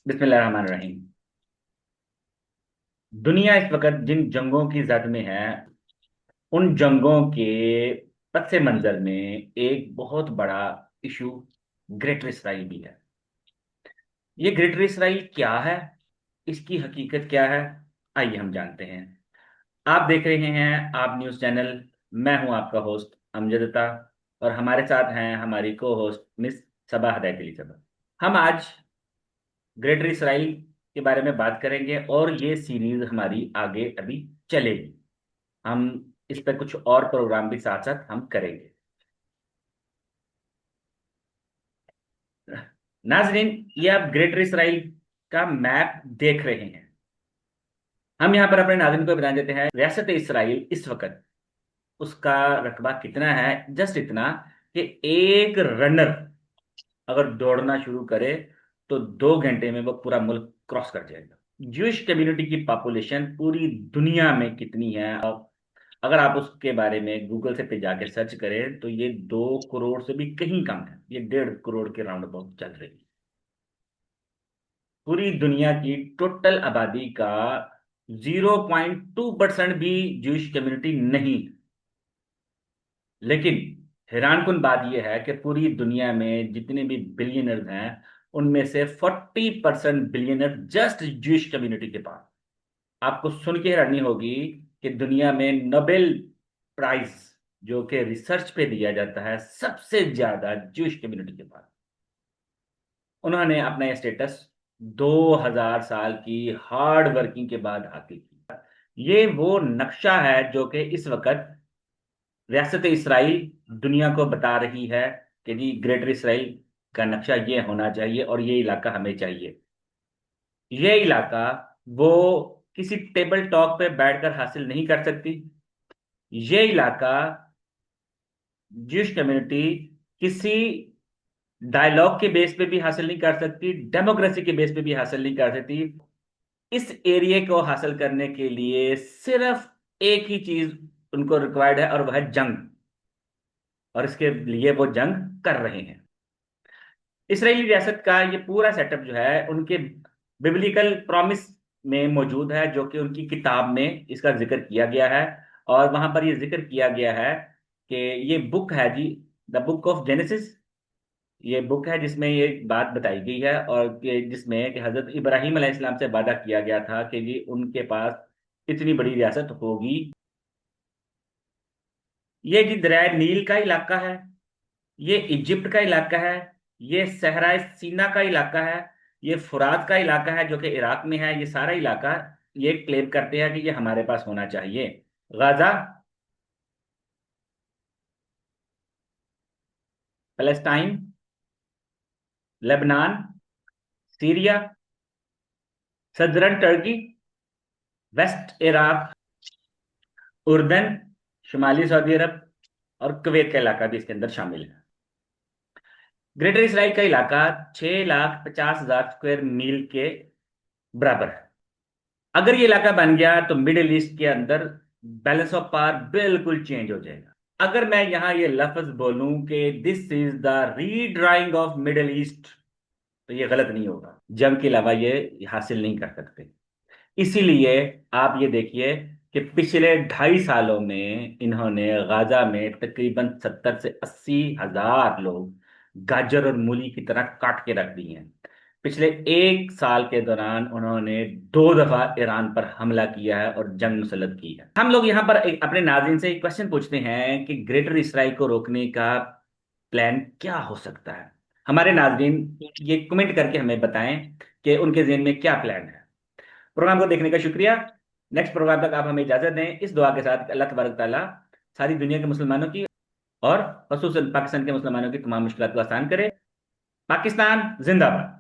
बिस्मिल्लाहिर्रहमानिर्रहीम। दुनिया इस वक्त जिन जंगों की जद में है, उन जंगों के पस मंजर में एक बहुत बड़ा इशू ग्रेटर इसराइल भी है। ये ग्रेटर इसराइल क्या है, इसकी हकीकत क्या है, आइए हम जानते हैं। आप देख रहे हैं आप न्यूज़ चैनल। मैं हूं आपका होस्ट अमजदता, और हमारे साथ हैं हमारी को होस्ट मिस सबा हदैत सबा। हम आज ग्रेटर इसराइल के बारे में बात करेंगे और ये सीरीज हमारी आगे अभी चलेगी। हम इस पर कुछ और प्रोग्राम भी साथ साथ हम करेंगे। नाजरीन, ये आप ग्रेटर इसराइल का मैप देख रहे हैं। हम यहाँ पर अपने नाज़रीन को बता देते हैं, रियासत इसराइल इस वक्त उसका रकबा कितना है। जस्ट इतना कि एक रनर अगर दौड़ना शुरू करे तो 2 घंटे में वो पूरा मुल्क क्रॉस कर जाएगा। ज्यूइश कम्युनिटी की पॉपुलेशन पूरी दुनिया में कितनी है, अगर आप उसके बारे में गूगल से पे जाके सर्च करें तो ये 2 करोड़ से भी कहीं कम है। ये 1.5 करोड़ के राउंड अबाउट चल रही है। पूरी दुनिया की टोटल आबादी का 0.2% भी ज्यूइश कम्युनिटी नहीं। लेकिन हैरानकुन बात यह है कि पूरी दुनिया में जितने भी बिलियनर्स हैं, उनमें से 40% बिलियनर जस्ट ज्यूइश कम्युनिटी के पास। आपको सुन के हैरानी होगी कि दुनिया में नोबेल प्राइज जो कि रिसर्च पे दिया जाता है, सबसे ज्यादा ज्यूइश कम्युनिटी के पास। उन्होंने अपना ये स्टेटस 2000 साल की हार्ड वर्किंग के बाद हासिल किया। ये वो नक्शा है जो कि इस वक्त रियासत इसराइल दुनिया को बता रही है कि जी ग्रेटर इसराइल का नक्शा ये होना चाहिए और ये इलाका हमें चाहिए। ये इलाका वो किसी टेबल टॉक पे बैठकर हासिल नहीं कर सकती। ये इलाका जिस कम्युनिटी किसी डायलॉग के बेस पे भी हासिल नहीं कर सकती, डेमोक्रेसी के बेस पे भी हासिल नहीं कर सकती। इस एरिया को हासिल करने के लिए सिर्फ एक ही चीज उनको रिक्वायर्ड है, और वह है जंग। और इसके लिए वो जंग कर रहे हैं। इसराइली रियासत का ये पूरा सेटअप जो है उनके बिब्लिकल प्रॉमिस में मौजूद है, जो कि उनकी किताब में इसका जिक्र किया गया है। और वहां पर ये जिक्र किया गया है कि ये बुक है जी, द बुक ऑफ जेनेसिस। ये बुक है जिसमें ये बात बताई गई है, और जिसमें कि हजरत इब्राहिम अलैहिस्सलाम से वादा किया गया था कि जी उनके पास इतनी बड़ी रियासत होगी। ये जी दरियाए नील का इलाका है, ये इजिप्ट का इलाका है, ये सहराए सीना का इलाका है, ये फुरात का इलाका है जो कि इराक में है। ये सारा इलाका ये क्लेम करते हैं कि ये हमारे पास होना चाहिए। Gaza, Palestine, Lebanon, Syria, southern Turkey, west Iraq, उर्दन, शुमाली सऊदी अरब और कुवैत का इलाका भी इसके अंदर शामिल है। ग्रेटर इसराइल का इलाका 6,50,000 स्क्वायर मील के बराबर है। अगर ये इलाका बन गया तो मिडिल ईस्ट के अंदर बैलेंस ऑफ पावर बिल्कुल चेंज हो जाएगा। अगर मैं यहां ये लफ्ज बोलूं कि this is the redrawing of middle east, तो ये गलत नहीं होगा। जंग के अलावा ये हासिल नहीं कर सकते। इसीलिए आप ये देखिए कि पिछले 2.5 सालों में इन्होंने गाजा में तकरीबन 70 से 80 हजार लोग गाजर और मूली की तरह काट के रख दिए हैं। पिछले 1 साल के दौरान उन्होंने 2 दफा ईरान पर हमला किया है और जंग मुसल्लत की है। हम लोग यहाँ पर अपने नाज़रीन से एक क्वेश्चन पूछते हैं कि ग्रेटर इसराइल को रोकने का प्लान क्या हो सकता है। हमारे नाज़रीन ये कमेंट करके हमें बताएं कि उनके ज़हन में क्या प्लान है। प्रोग्राम को देखने का शुक्रिया। नेक्स्ट प्रोग्राम तक आप हमें इजाजत दें, इस दुआ के साथ अल्लाह तबारक ताला सारी दुनिया के मुसलमानों की और खसूसन पाकिस्तान के मुसलमानों की तमाम मुश्किलात को आसान करे। पाकिस्तान जिंदाबाद।